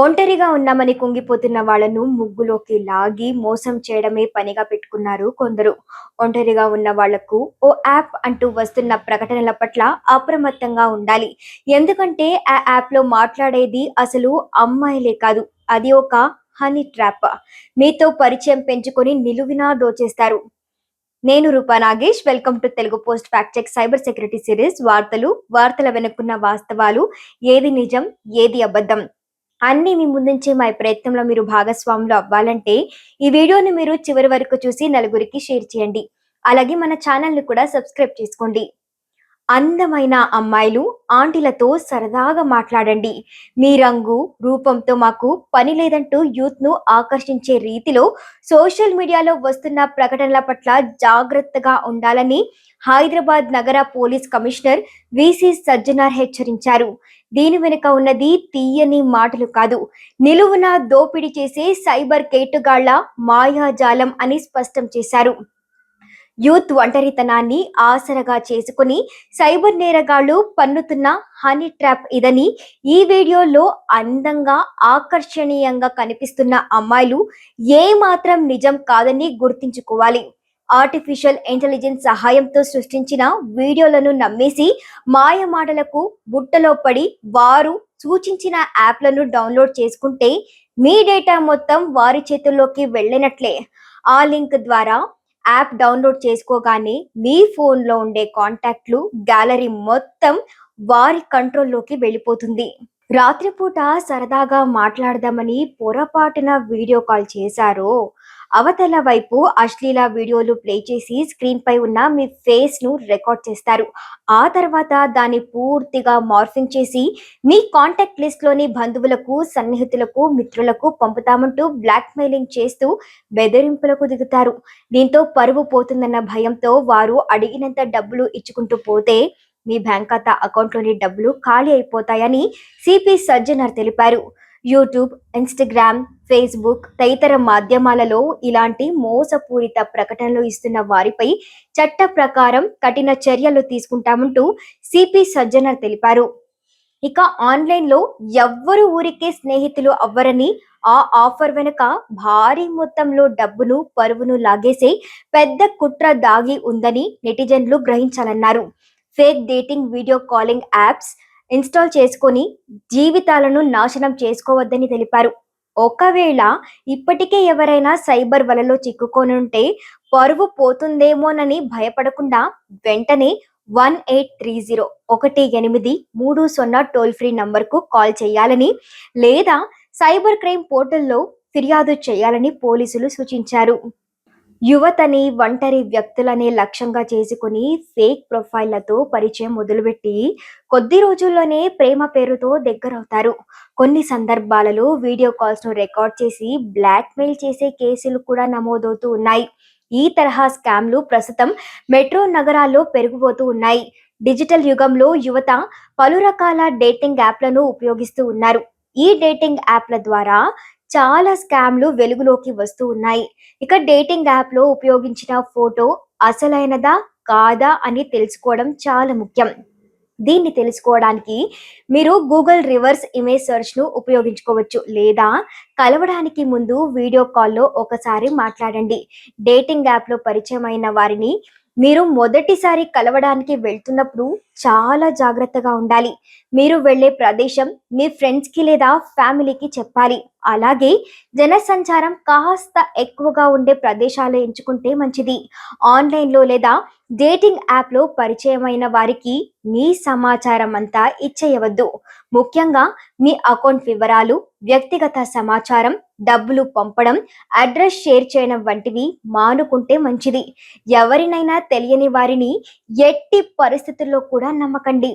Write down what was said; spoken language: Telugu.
ఒంటరిగా ఉన్నామని కుంగిపోతున్న వాళ్ళను ముగ్గులోకి లాగి మోసం చేయడమే పనిగా పెట్టుకున్నారు కొందరు. ఒంటరిగా ఉన్న వాళ్లకు ఓ యాప్ అంటూ వస్తున్న ప్రకటనల పట్ల అప్రమత్తంగా ఉండాలి. ఎందుకంటే ఆ యాప్లో మాట్లాడేది అసలు అమ్మాయిలే కాదు, అది ఒక హనీ ట్రాప్. మీతో పరిచయం పెంచుకొని నిలువినా దోచేస్తారు. నేను Rupa Nagesh, welcome to Telugu post fact check cyber security series. వార్తల వెనుకున్న వాస్తవాలు, ఏది నిజం ఏది అబద్ధం అన్నీ మీ ముందుంచే మా ప్రయత్నంలో మీరు భాగస్వాములు అవ్వాలంటే ఈ వీడియోని మీరు చివరి వరకు చూసి నలుగురికి షేర్ చేయండి. అలాగే మన ఛానల్ని కూడా సబ్స్క్రైబ్ చేసుకోండి. అందమైన అమ్మాయిలు ఆంటీలతో సరదాగా మాట్లాడండి. మీ రంగు రూపంతో మాకు పని లేదంటూ యూత్ ను ఆకర్షించే రీతిలో సోషల్ మీడియాలో వస్తున్న ప్రకటనల పట్ల జాగ్రత్తగా ఉండాలని హైదరాబాద్ నగర పోలీస్ కమిషనర్ విసి సజ్జనార్ హెచ్చరించారు. దీని వెనుక ఉన్నది తీయని మాటలు కాదు, నిలువున దోపిడీ చేసే సైబర్ కేటుగాళ్ల మాయాజాలం అని స్పష్టం చేశారు. యూత్ ఒంటరితనాన్ని ఆసరగా చేసుకుని సైబర్ నేరగాళ్లు పన్నుతున్న హనీ ట్రాప్ ఇదని, ఈ వీడియోలో అందంగా ఆకర్షణీయంగా కనిపిస్తున్న అమ్మాయిలు ఏ మాత్రం నిజం కాదని గుర్తించుకోవాలి. ఆర్టిఫిషియల్ ఇంటెలిజెన్స్ సహాయంతో సృష్టించిన వీడియోలను నమ్మేసి మాయమాటలకు బుట్టలో పడి వారు సూచించిన యాప్లను డౌన్లోడ్ చేసుకుంటే మీ డేటా మొత్తం వారి చేతుల్లోకి వెళ్ళినట్లే. ఆ లింక్ ద్వారా యాప్ డౌన్లోడ్ చేసుకోగానే మీ ఫోన్లో ఉండే కాంటాక్ట్లు గ్యాలరీ మొత్తం వారి కంట్రోల్లోకి వెళ్ళిపోతుంది. రాత్రిపూట సరదాగా మాట్లాడదామని పొరపాటున వీడియో కాల్ చేశారో, అవతల వైపు అశ్లీల వీడియోలు ప్లే చేసి స్క్రీన్ పై ఉన్న మీ ఫేస్ ను రికార్డ్ చేస్తారు. ఆ తర్వాత దాన్ని పూర్తిగా మార్ఫింగ్ చేసి మీ కాంటాక్ట్ లిస్ట్ లోని బంధువులకు, సన్నిహితులకు, మిత్రులకు పంపుతామంటూ బ్లాక్ మెయిలింగ్ చేస్తూ బెదిరింపులకు దిగుతారు. దీంతో పరువు పోతుందన్న భయంతో వారు అడిగినంత డబ్బులు ఇచ్చుకుంటూ పోతే మీ బ్యాంక్ ఖాతా అకౌంట్లోని డబ్బులు ఖాళీ అయిపోతాయని సిపి సజ్జనార్ తెలిపారు. యూట్యూబ్, ఇన్స్టాగ్రామ్, ఫేస్బుక్ తదితర మాధ్యమాలలో ఇలాంటి మోసపూరిత ప్రకటనలు ఇస్తున్న వారిపై చట్ట ప్రకారం కఠిన చర్యలు తీసుకుంటామంటూ సిపి సజ్జనార్ తెలిపారు. ఇక ఆన్లైన్లో ఎవ్వరు ఊరికే స్నేహితులు అవ్వరని, ఆ ఆఫర్ వెనుక భారీ మొత్తంలో డబ్బును, పరువును లాగేసే పెద్ద కుట్ర దాగి ఉందని నెటిజన్లు గ్రహించాలన్నారు. Fake dating, video calling apps install చేసుకొని జీవితాలను నాశనం చేసుకోవద్దని తెలిపారు. ఒకవేళ ఇప్పటికే ఎవరైనా సైబర్ వలలో చిక్కుకొనుంటే పరువు పోతుందేమోనని భయపడకుండా వెంటనే 1830 టోల్ ఫ్రీ నంబర్కు కాల్ చేయాలని, లేదా సైబర్ క్రైమ్ పోర్టల్లో ఫిర్యాదు చేయాలని పోలీసులు సూచించారు. యువతని ఒంటరి వ్యక్తులనే లక్ష్యంగా చేసుకుని ఫేక్ ప్రొఫైళ్లతో పరిచయం మొదలుపెట్టి కొద్ది రోజుల్లోనే ప్రేమ పేరుతో దగ్గరవుతారు. కొన్ని సందర్భాలలో వీడియో కాల్స్ ను రికార్డ్ చేసి బ్లాక్ మెయిల్ చేసే కేసులు కూడా నమోదవుతూ ఉన్నాయి. ఈ తరహా స్కామ్లు ప్రస్తుతం మెట్రో నగరాల్లో పెరిగిపోతూ ఉన్నాయి. డిజిటల్ యుగంలో యువత పలు రకాల డేటింగ్ యాప్లను ఉపయోగిస్తూ ఉన్నారు. ఈ డేటింగ్ యాప్ల ద్వారా చాలా స్కామ్లు వెలుగులోకి వస్తూ ఉన్నాయి. ఇక డేటింగ్ యాప్ లో ఉపయోగించిన ఫోటో అసలైనదా కాదా అని తెలుసుకోవడం చాలా ముఖ్యం. దీన్ని తెలుసుకోవడానికి మీరు గూగుల్ రివర్స్ ఇమేజ్ సెర్చ్ ను ఉపయోగించుకోవచ్చు, లేదా కలవడానికి ముందు వీడియో కాల్లో ఒకసారి మాట్లాడండి. డేటింగ్ యాప్ లో పరిచయమైన వారిని మీరు మొదటిసారి కలవడానికి వెళ్తున్నప్పుడు చాలా జాగ్రత్తగా ఉండాలి. మీరు వెళ్ళే ప్రదేశం మీ ఫ్రెండ్స్ కి లేదా ఫ్యామిలీకి చెప్పాలి. అలాగే జనసంచారం కాస్త ఎక్కువగా ఉండే ప్రదేశాలు ఎంచుకుంటే మంచిది. ఆన్లైన్లో లేదా డేటింగ్ యాప్లో పరిచయమైన వారికి మీ సమాచారం అంతా ఇచ్చేయవద్దు. ముఖ్యంగా మీ అకౌంట్ వివరాలు, వ్యక్తిగత సమాచారం, డబ్బులు పంపడం, అడ్రస్ షేర్ చేయడం వంటివి మానుకుంటే మంచిది. ఎవరినైనా తెలియని వారిని ఎట్టి పరిస్థితుల్లో కూడా నమ్మకండి.